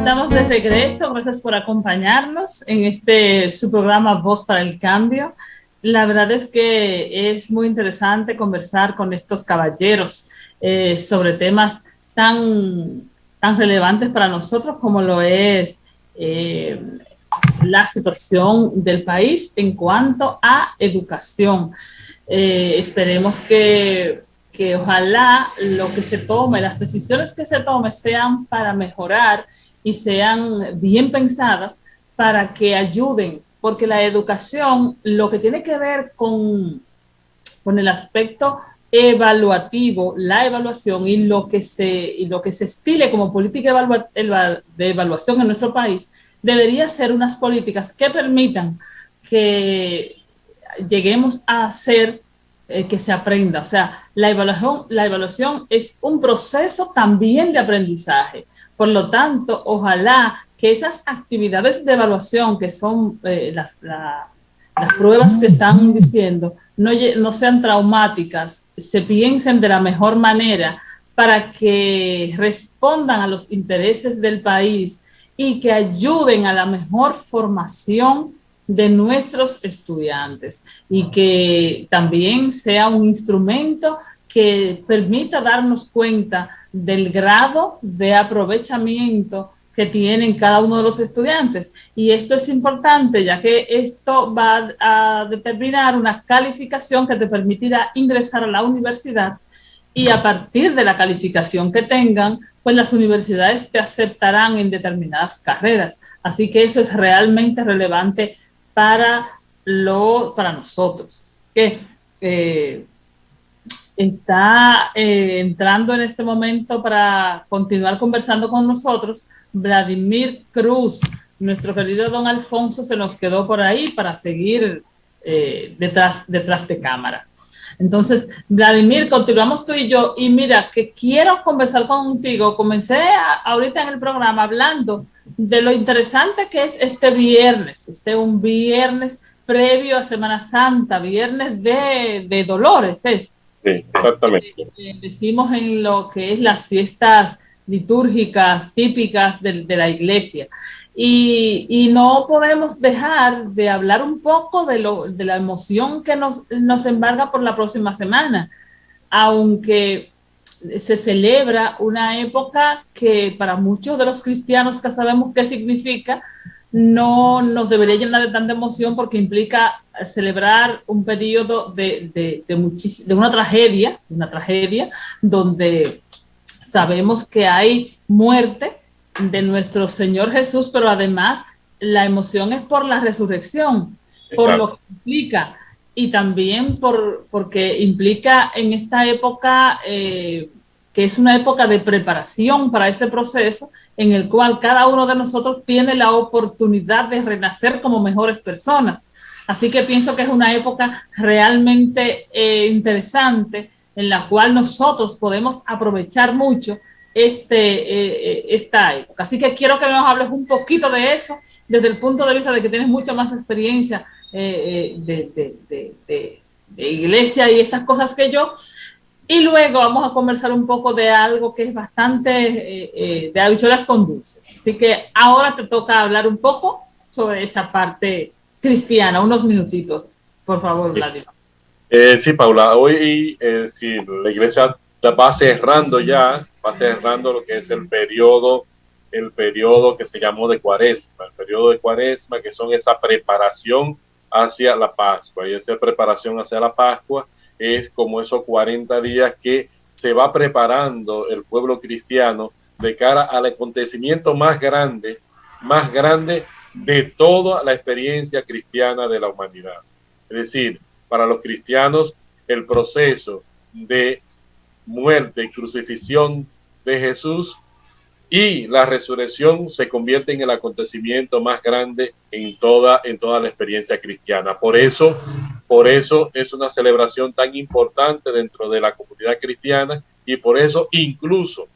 Estamos de regreso, gracias por acompañarnos en su programa Voz para el Cambio. La verdad es que es muy interesante conversar con estos caballeros sobre temas tan relevantes para nosotros como lo es la situación del país en cuanto a educación. Esperemos que ojalá lo que se tome, las decisiones que se tomen sean para mejorar y sean bien pensadas para que ayuden, porque la educación, lo que tiene que ver con el aspecto evaluativo, la evaluación y lo que se estile como política de evaluación en nuestro país, debería ser unas políticas que permitan que lleguemos a ser que se aprenda. O sea, la evaluación es un proceso también de aprendizaje. Por lo tanto, ojalá que esas actividades de evaluación, que son las pruebas que están diciendo, no sean traumáticas, se piensen de la mejor manera para que respondan a los intereses del país y que ayuden a la mejor formación de nuestros estudiantes, y que también sea un instrumento que permita darnos cuenta del grado de aprovechamiento que tienen cada uno de los estudiantes. Y esto es importante, ya que esto va a determinar una calificación que te permitirá ingresar a la universidad, y a partir de la calificación que tengan, pues las universidades te aceptarán en determinadas carreras. Así que eso es realmente relevante para nosotros, que está entrando en este momento para continuar conversando con nosotros Vladimir Cruz. Nuestro querido don Alfonso se nos quedó por ahí para seguir detrás de cámara. Entonces, Vladimir, continuamos tú y yo, y mira, que quiero conversar contigo. Comencé ahorita en el programa hablando de lo interesante que es un viernes previo a Semana Santa, viernes de Dolores, ¿es? Sí, exactamente. Decimos en lo que es las fiestas litúrgicas típicas de la iglesia. Y no podemos dejar de hablar un poco de la emoción que nos embarga por la próxima semana, aunque se celebra una época que para muchos de los cristianos que sabemos qué significa, no nos debería llenar de tanta emoción, porque implica celebrar un periodo de una tragedia, donde sabemos que hay muerte de nuestro Señor Jesús, pero además la emoción es por la resurrección. Exacto. Por lo que implica, y también porque implica en esta época que es una época de preparación para ese proceso, en el cual cada uno de nosotros tiene la oportunidad de renacer como mejores personas. Así que pienso que es una época realmente interesante, en la cual nosotros podemos aprovechar mucho esta época. Así que quiero que nos hables un poquito de eso, desde el punto de vista de que tienes mucha más experiencia de iglesia y estas cosas que yo. Y luego vamos a conversar un poco de algo que es bastante de habichuelas con dulces. Así que ahora te toca hablar un poco sobre esa parte cristiana. Unos minutitos, por favor, Vladimir. Sí, Paula, hoy sí, la iglesia va cerrando lo que es el periodo que se llamó de Cuaresma, el periodo de Cuaresma, que son esa preparación hacia la Pascua. Y esa preparación hacia la Pascua es como esos 40 días que se va preparando el pueblo cristiano de cara al acontecimiento más grande de toda la experiencia cristiana de la humanidad. Es decir, para los cristianos, el proceso de muerte y crucifixión de Jesús y la resurrección se convierte en el acontecimiento más grande en toda la experiencia cristiana. Por eso es una celebración tan importante dentro de la comunidad cristiana, y por eso incluso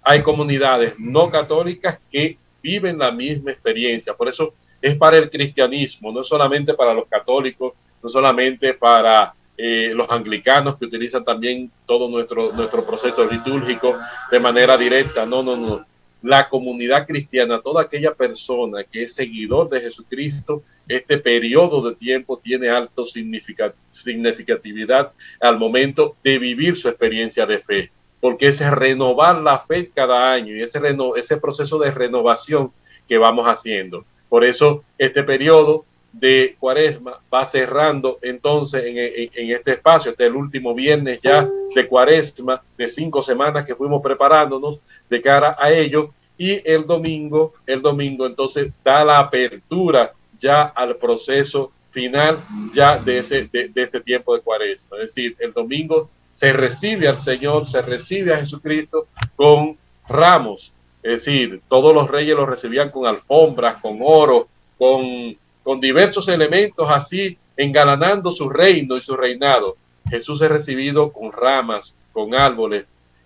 hay comunidades no católicas que viven la misma experiencia. Por eso es para el cristianismo, no solamente para los católicos, no solamente para los anglicanos, que utilizan también todo nuestro proceso litúrgico de manera directa. No. la comunidad cristiana, toda aquella persona que es seguidor de Jesucristo, este periodo de tiempo tiene alto significatividad al momento de vivir su experiencia de fe, porque es renovar la fe cada año y ese proceso de renovación que vamos haciendo. Por eso este periodo de Cuaresma va cerrando entonces en este espacio, este es el último viernes ya de Cuaresma, de 5 semanas que fuimos preparándonos de cara a ello, y el domingo entonces da la apertura ya al proceso final ya de este tiempo de Cuaresma. Es decir, el domingo se recibe al Señor, se recibe a Jesucristo con ramos, es decir, todos los reyes los recibían con alfombras, con oro, con diversos elementos así, engalanando su reino y su reinado. Jesús es recibido con ramas, con árboles.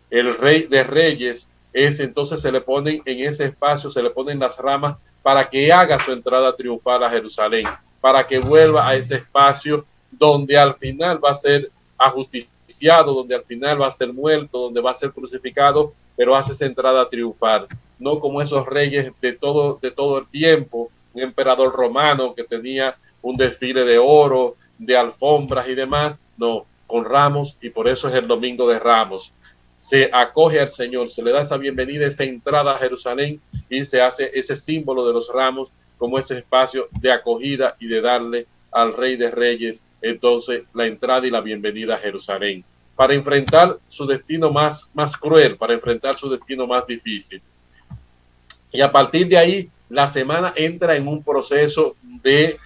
El Rey de Reyes es, entonces se le ponen en ese espacio, se le ponen las ramas para que haga su entrada triunfal a Jerusalén, para que vuelva a ese espacio donde al final va a ser ajusticiado, donde al final va a ser muerto, donde va a ser crucificado, pero hace esa entrada triunfal, no como esos reyes de todo el tiempo, un emperador romano que tenía un desfile de oro, de alfombras y demás, no, con ramos, y por eso es el Domingo de Ramos. Se acoge al Señor, se le da esa bienvenida, esa entrada a Jerusalén, y se hace ese símbolo de los ramos como ese espacio de acogida y de darle al Rey de Reyes entonces la entrada y la bienvenida a Jerusalén, para enfrentar su destino más cruel, para enfrentar su destino más difícil. Y a partir de ahí, la semana entra en un proceso de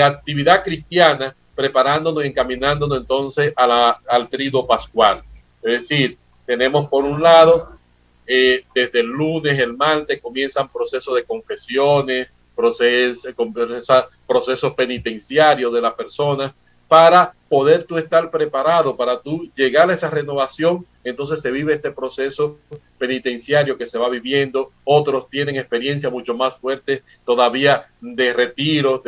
actividad cristiana, preparándonos y encaminándonos entonces al triduo pascual. Es decir, tenemos por un lado, desde el lunes, el martes, comienzan procesos de confesiones, procesos penitenciarios de la persona, para poder tú estar preparado, para tú llegar a esa renovación. Entonces se vive este proceso penitenciario que se va viviendo. Otros tienen experiencia mucho más fuerte todavía de retiro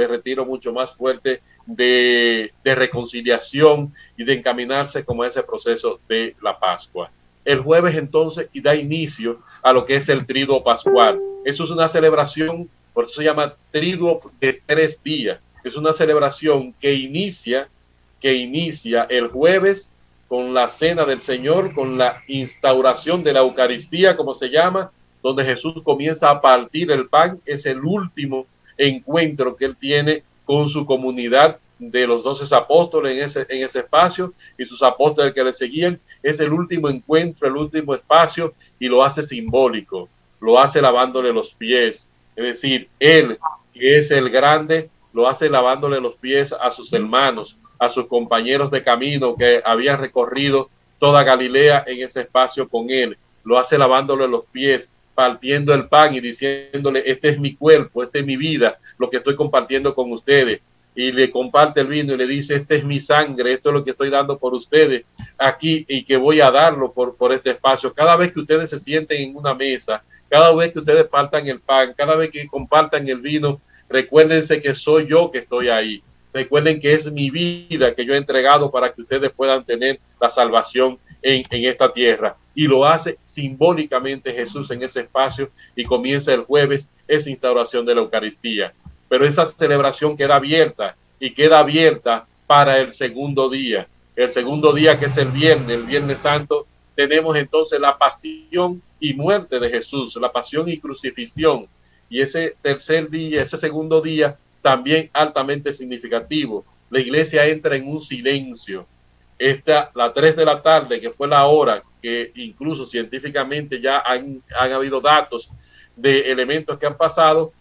mucho más fuerte de reconciliación y de encaminarse como a ese proceso de la Pascua. El jueves entonces y da inicio a lo que es el triduo pascual. Eso es una celebración, por eso se llama triduo de 3 días. Es una celebración que inicia el jueves con la cena del Señor, con la instauración de la Eucaristía, como se llama, donde Jesús comienza a partir el pan. Es el último encuentro que él tiene con su comunidad de los 12 apóstoles en ese espacio, y sus apóstoles que le seguían. Es el último encuentro, el último espacio, y lo hace simbólico, lo hace lavándole los pies. Es decir, él, que es el grande, lo hace lavándole los pies a sus hermanos, a sus compañeros de camino que habían recorrido toda Galilea en ese espacio con él. Lo hace lavándole los pies, partiendo el pan y diciéndole: este es mi cuerpo, esta es mi vida, lo que estoy compartiendo con ustedes. Y le comparte el vino y le dice: esta es mi sangre, esto es lo que estoy dando por ustedes aquí, y que voy a darlo por este espacio. Cada vez que ustedes se sienten en una mesa, cada vez que ustedes partan el pan, cada vez que compartan el vino, recuérdense que soy yo que estoy ahí. Recuerden que es mi vida que yo he entregado para que ustedes puedan tener la salvación en esta tierra. Y lo hace simbólicamente Jesús en ese espacio, y comienza el jueves esa instauración de la Eucaristía. Pero esa celebración queda abierta, y queda abierta para el segundo día. El segundo día, que es el Viernes Santo, tenemos entonces la pasión y muerte de Jesús, la pasión y crucifixión. Y ese tercer día, ese segundo día, también altamente significativo. La iglesia entra en un silencio. Las 3 de la tarde, que fue la hora que incluso científicamente ya han habido datos de elementos que han pasado,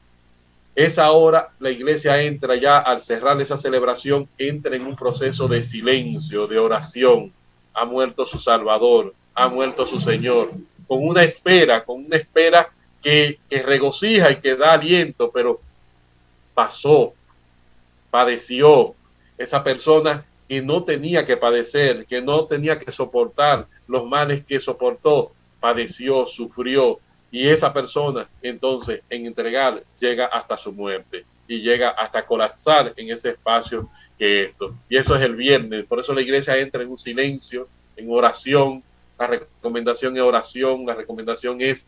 esa hora la iglesia entra ya, al cerrar esa celebración, entra en un proceso de silencio, de oración. Ha muerto su Salvador, ha muerto su Señor, con una espera que regocija y que da aliento, pero pasó, padeció. Esa persona que no tenía que padecer, que no tenía que soportar los males que soportó, padeció, sufrió. Y esa persona, entonces, en entregar, llega hasta su muerte, y llega hasta colapsar en ese espacio que esto. Y eso es el viernes. Por eso la iglesia entra en un silencio, en oración, la recomendación es oración, la recomendación es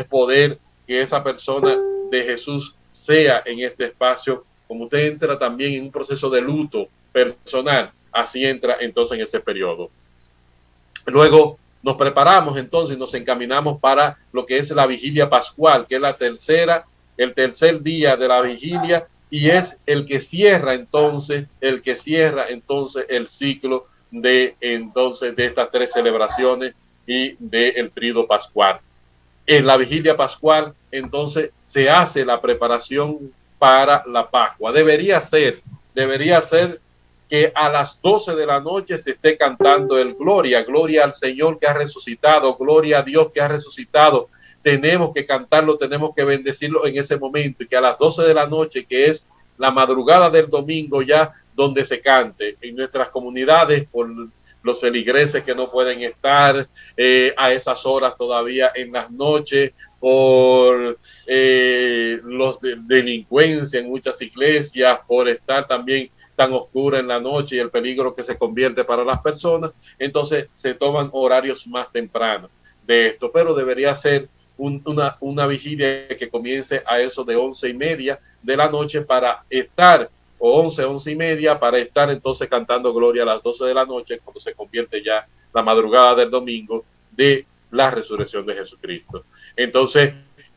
poder que esa persona de Jesús sea en este espacio. Como usted entra también en un proceso de luto personal, así entra entonces en ese periodo. Luego nos preparamos entonces, nos encaminamos para lo que es la vigilia pascual, que es el tercer día de la vigilia, y es el que cierra entonces el ciclo de estas tres celebraciones y del tríodo pascual. En la vigilia pascual entonces se hace la preparación para la Pascua. Debería ser que a las 12 de la noche se esté cantando el gloria, gloria al Señor que ha resucitado, gloria a Dios que ha resucitado. Tenemos que cantarlo, tenemos que bendecirlo en ese momento, y que a las 12 de la noche, que es la madrugada del domingo, ya donde se cante en nuestras comunidades, por los feligreses que no pueden estar a esas horas todavía en las noches, por los delincuencia en muchas iglesias, por estar también tan oscura en la noche y el peligro que se convierte para las personas. Entonces se toman horarios más tempranos de esto, pero debería ser una vigilia que comience a eso de 11:30 de la noche para estar, o 11:30, para estar entonces cantando gloria a las 12 de la noche, cuando se convierte ya la madrugada del domingo de la resurrección de Jesucristo. Entonces,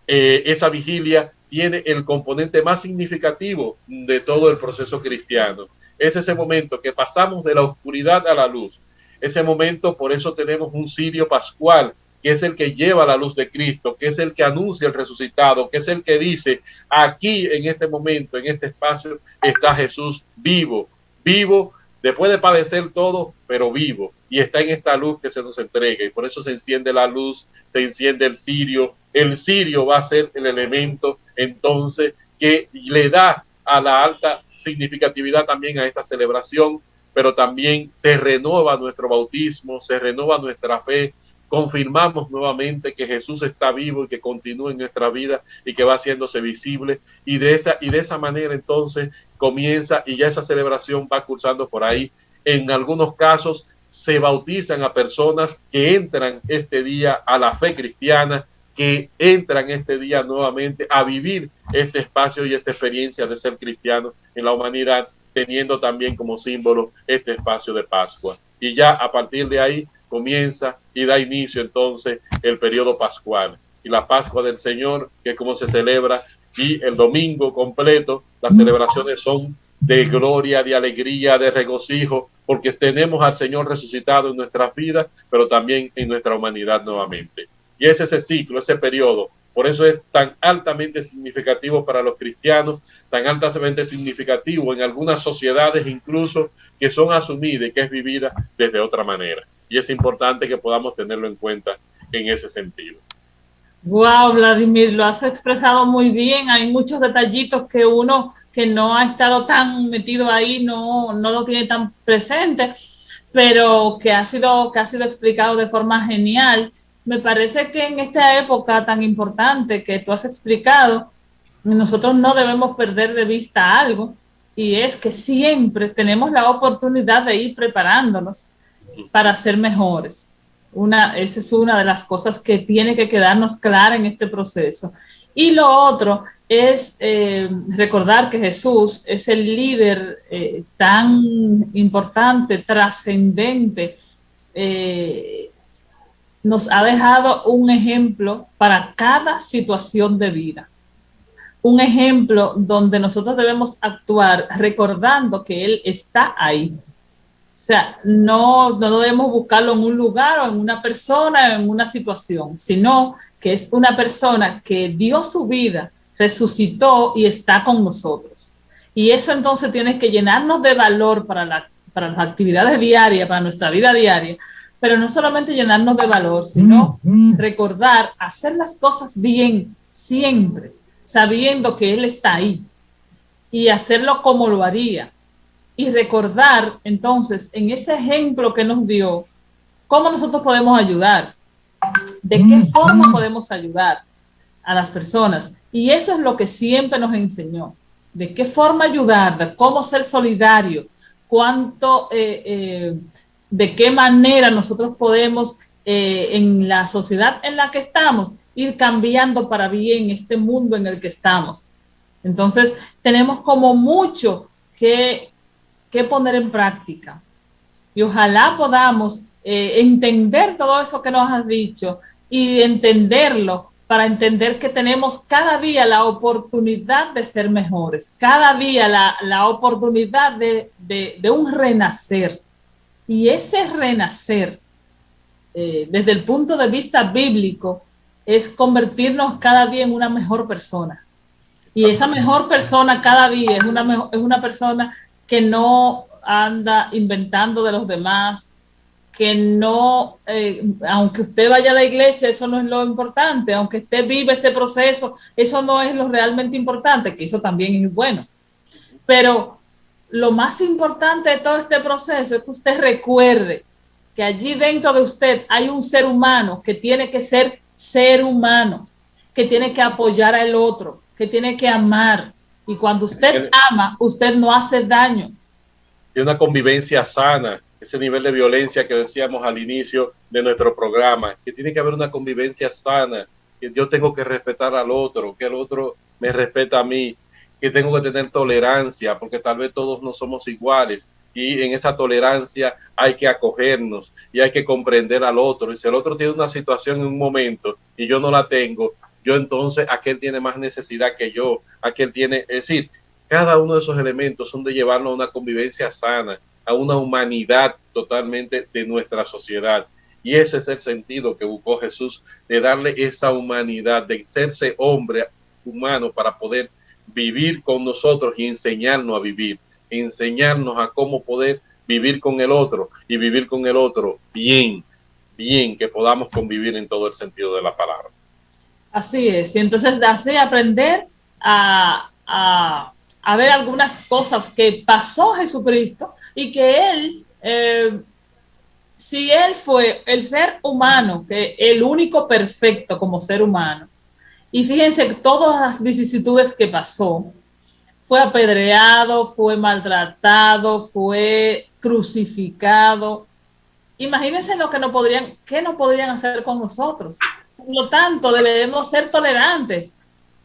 esa vigilia tiene el componente más significativo de todo el proceso cristiano. Es ese momento que pasamos de la oscuridad a la luz. Ese momento, por eso tenemos un cirio pascual, que es el que lleva la luz de Cristo, que es el que anuncia el resucitado, que es el que dice, aquí en este momento, en este espacio, está Jesús vivo, vivo, después de padecer todo, pero vivo, y está en esta luz que se nos entrega, y por eso se enciende la luz, se enciende el cirio va a ser el elemento entonces que le da a la alta significatividad también a esta celebración, pero también se renueva nuestro bautismo, se renueva nuestra fe, confirmamos nuevamente que Jesús está vivo y que continúa en nuestra vida y que va haciéndose visible, y de esa manera entonces comienza, y ya esa celebración va cursando por ahí. En algunos casos se bautizan a personas que entran este día a la fe cristiana, que entran este día nuevamente a vivir este espacio y esta experiencia de ser cristiano en la humanidad, teniendo también como símbolo este espacio de Pascua. Y ya a partir de ahí comienza y da inicio entonces el periodo pascual y la Pascua del Señor, que es como se celebra, y el domingo completo las celebraciones son de gloria, de alegría, de regocijo, porque tenemos al Señor resucitado en nuestras vidas, pero también en nuestra humanidad nuevamente. Y es ese ciclo, ese periodo. Por eso es tan altamente significativo para los cristianos, tan altamente significativo en algunas sociedades incluso, que son asumidas y que es vivida desde otra manera. Y es importante que podamos tenerlo en cuenta en ese sentido. Wow, Vladimir, lo has expresado muy bien. Hay muchos detallitos que uno que no ha estado tan metido ahí no lo tiene tan presente, pero que ha sido explicado de forma genial. Me parece que en esta época tan importante que tú has explicado, nosotros no debemos perder de vista algo, y es que siempre tenemos la oportunidad de ir preparándonos para ser mejores. Esa es una de las cosas que tiene que quedarnos clara en este proceso. Y lo otro es recordar que Jesús es el líder tan importante, trascendente, nos ha dejado un ejemplo para cada situación de vida. Un ejemplo donde nosotros debemos actuar recordando que Él está ahí. O sea, no debemos buscarlo en un lugar o en una persona o en una situación, sino que es una persona que dio su vida, resucitó y está con nosotros. Y eso entonces tiene que llenarnos de valor para las actividades diarias, para nuestra vida diaria, pero no solamente llenarnos de valor, sino recordar, hacer las cosas bien siempre, sabiendo que Él está ahí, y hacerlo como lo haría. Y recordar entonces en ese ejemplo que nos dio, cómo nosotros podemos ayudar, de qué forma podemos ayudar a las personas. Y eso es lo que siempre nos enseñó, de qué forma ayudar, de cómo ser solidario, de qué manera nosotros podemos en la sociedad en la que estamos, ir cambiando para bien este mundo en el que estamos. Entonces, tenemos como mucho que poner en práctica. Y ojalá podamos entender todo eso que nos has dicho y entenderlo para entender que tenemos cada día la oportunidad de ser mejores, cada día la oportunidad de un renacer. Y ese renacer, desde el punto de vista bíblico, es convertirnos cada día en una mejor persona. Y esa mejor persona cada día es una persona que no anda inventando de los demás, que no, aunque usted vaya a la iglesia, eso no es lo importante, aunque usted vive ese proceso, eso no es lo realmente importante, que eso también es bueno. Pero lo más importante de todo este proceso es que usted recuerde que allí dentro de usted hay un ser humano que tiene que ser humano, que tiene que apoyar al otro, que tiene que amar. Y cuando usted ama, usted no hace daño. Tiene una convivencia sana, ese nivel de violencia que decíamos al inicio de nuestro programa, que tiene que haber una convivencia sana, que yo tengo que respetar al otro, que el otro me respeta a mí, que tengo que tener tolerancia, porque tal vez todos no somos iguales, y en esa tolerancia hay que acogernos y hay que comprender al otro. Y si el otro tiene una situación en un momento y yo no la tengo, yo entonces aquel tiene más necesidad que yo, aquel tiene, es decir, cada uno de esos elementos son de llevarnos a una convivencia sana, a una humanidad totalmente de nuestra sociedad. Y ese es el sentido que buscó Jesús, de darle esa humanidad, de serse hombre humano para poder vivir con nosotros y enseñarnos a vivir, enseñarnos a cómo poder vivir con el otro y vivir con el otro bien, que podamos convivir en todo el sentido de la palabra. Así es, y entonces así aprender a ver algunas cosas que pasó Jesucristo y que Él, si Él fue el ser humano, que el único perfecto como ser humano, y fíjense todas las vicisitudes que pasó, fue apedreado, fue maltratado, fue crucificado. Imagínense lo que qué no podrían hacer con nosotros. Por lo tanto, debemos ser tolerantes.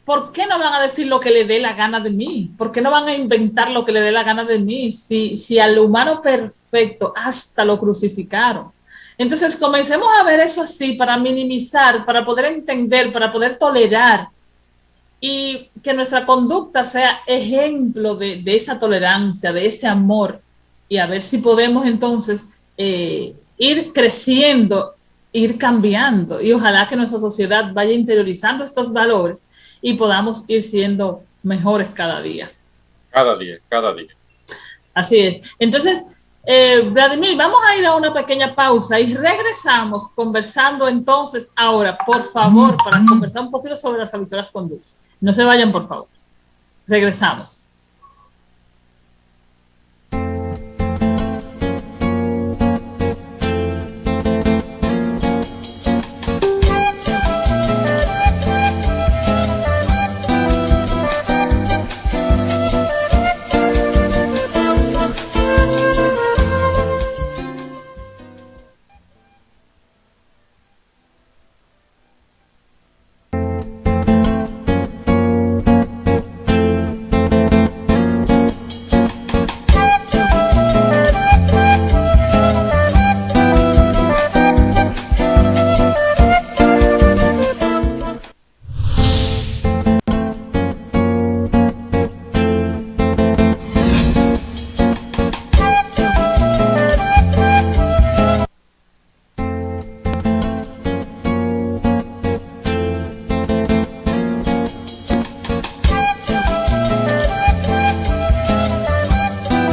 ¿Por qué no van a decir lo que le dé la gana de mí? ¿Por qué no van a inventar lo que le dé la gana de mí? Si al humano perfecto hasta lo crucificaron. Entonces, comencemos a ver eso así para minimizar, para poder entender, para poder tolerar y que nuestra conducta sea ejemplo de esa tolerancia, de ese amor, y a ver si podemos entonces ir creciendo, ir cambiando, y ojalá que nuestra sociedad vaya interiorizando estos valores y podamos ir siendo mejores cada día. Cada día, cada día. Así es. Entonces, Vladimir, vamos a ir a una pequeña pausa y regresamos conversando entonces ahora, por favor, para conversar un poquito sobre las habituales conductas. No se vayan, por favor. Regresamos.